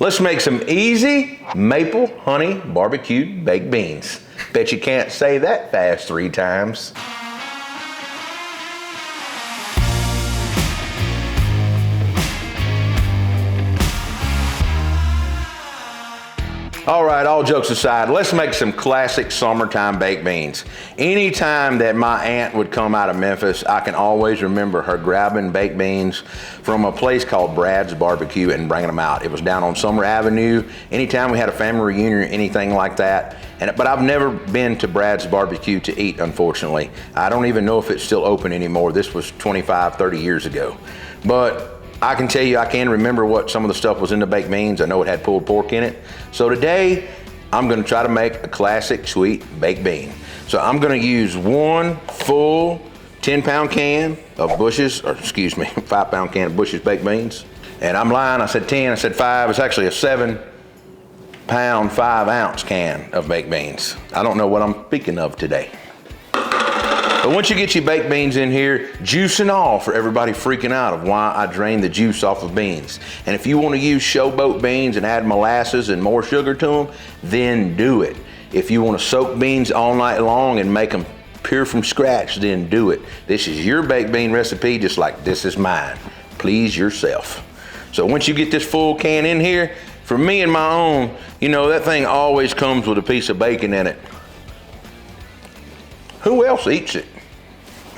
Let's make some easy maple honey barbecued baked beans. Bet you can't say that fast 3 times. All right, all jokes aside, let's make some classic summertime baked beans. Anytime that my aunt would come out of Memphis, I can always remember her grabbing baked beans from a place called Brad's BBQ and bringing them out. It was down on Summer Avenue. Anytime we had a family reunion or anything like that. But I've never been to Brad's BBQ to eat, unfortunately. I don't even know if it's still open anymore. This was 25, 30 years ago. But I can tell you, I can remember what some of the stuff was in the baked beans. I know it had pulled pork in it. So today, I'm gonna try to make a classic sweet baked bean. So I'm gonna use 1 full 10-pound can of Bush's, or excuse me, 5-pound can of Bush's baked beans. And I'm lying, I said 10, I said 5. It's actually a 7-pound, 5-ounce can of baked beans. I don't know what I'm speaking of today. But once you get your baked beans in here, juice and all for everybody freaking out of why I drain the juice off of beans. And if you want to use showboat beans and add molasses and more sugar to them, then do it. If you want to soak beans all night long and make them pure from scratch, then do it. This is your baked bean recipe, just like this is mine. Please yourself. So once you get this full can in here, for me and my own, you know, that thing always comes with a piece of bacon in it. Who else eats it?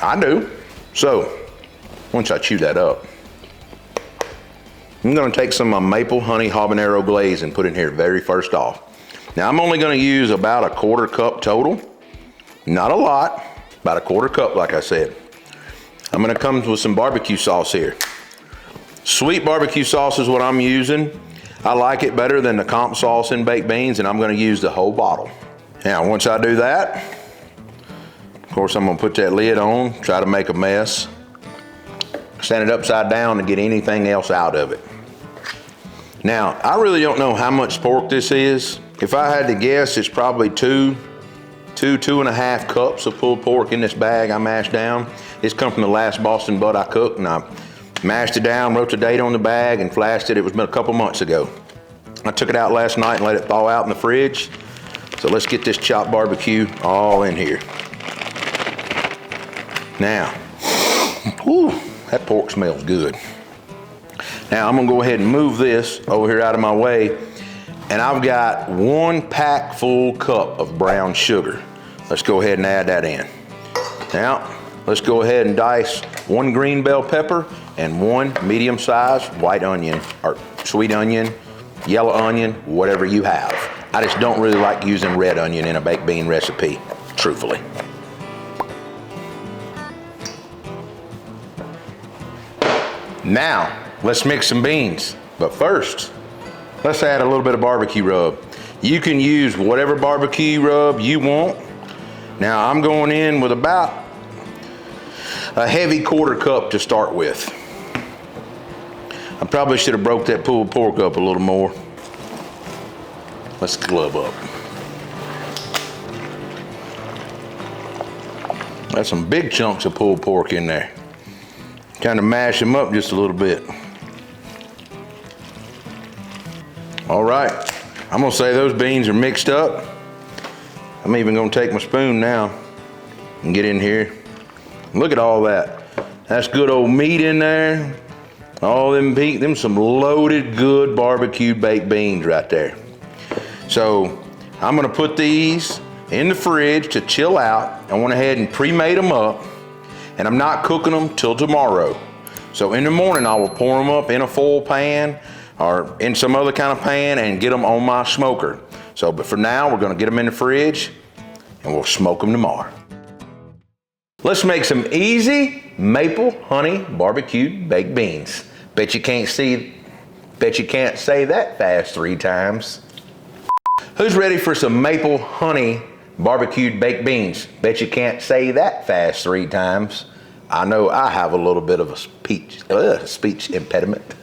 I do. So, once I chew that up, I'm gonna take some of my maple honey habanero glaze and put in here very first off. Now I'm only gonna use about a 1/4 cup total. Not a lot, about a 1/4 cup like I said. I'm gonna come with some barbecue sauce here. Sweet barbecue sauce is what I'm using. I like it better than the comp sauce in baked beans, and I'm gonna use the whole bottle. Now once I do that, of course, I'm gonna put that lid on, try to make a mess. Stand it upside down to get anything else out of it. Now, I really don't know how much pork this is. If I had to guess, it's probably 2.5 cups of pulled pork in this bag I mashed down. It's come from the last Boston butt I cooked, and I mashed it down, wrote the date on the bag, and flashed it. It was a couple months ago. I took it out last night and let it thaw out in the fridge. So let's get this chopped barbecue all in here. Now, whew, that pork smells good. Now I'm gonna go ahead and move this over here out of my way, and I've got 1 pack full cup of brown sugar. Let's go ahead and add that in. Now, let's go ahead and dice 1 green bell pepper and 1 medium-sized white onion, or sweet onion, yellow onion, whatever you have. I just don't really like using red onion in a baked bean recipe, truthfully. Now, let's mix some beans. But first, let's add a little bit of barbecue rub. You can use whatever barbecue rub you want. Now, I'm going in with about a heavy 1/4 cup to start with. I probably should have broke that pulled pork up a little more. Let's glove up. That's some big chunks of pulled pork in there. Kind of mash them up just a little bit. All right, I'm gonna say those beans are mixed up. I'm even gonna take my spoon now and get in here. Look at all that. That's good old meat in there. All them some loaded good barbecued baked beans right there. So I'm gonna put these in the fridge to chill out. I went ahead and pre-made them up. And I'm not cooking them till tomorrow. So in the morning, I will pour them up in a foil pan or in some other kind of pan and get them on my smoker. So, but for now, we're gonna get them in the fridge and we'll smoke them tomorrow. Let's make some easy maple honey barbecued baked beans. Bet you can't say that fast 3 times. Who's ready for some maple honey barbecued baked beans? Bet you can't say that fast 3 times. I know I have a little bit of a speech impediment.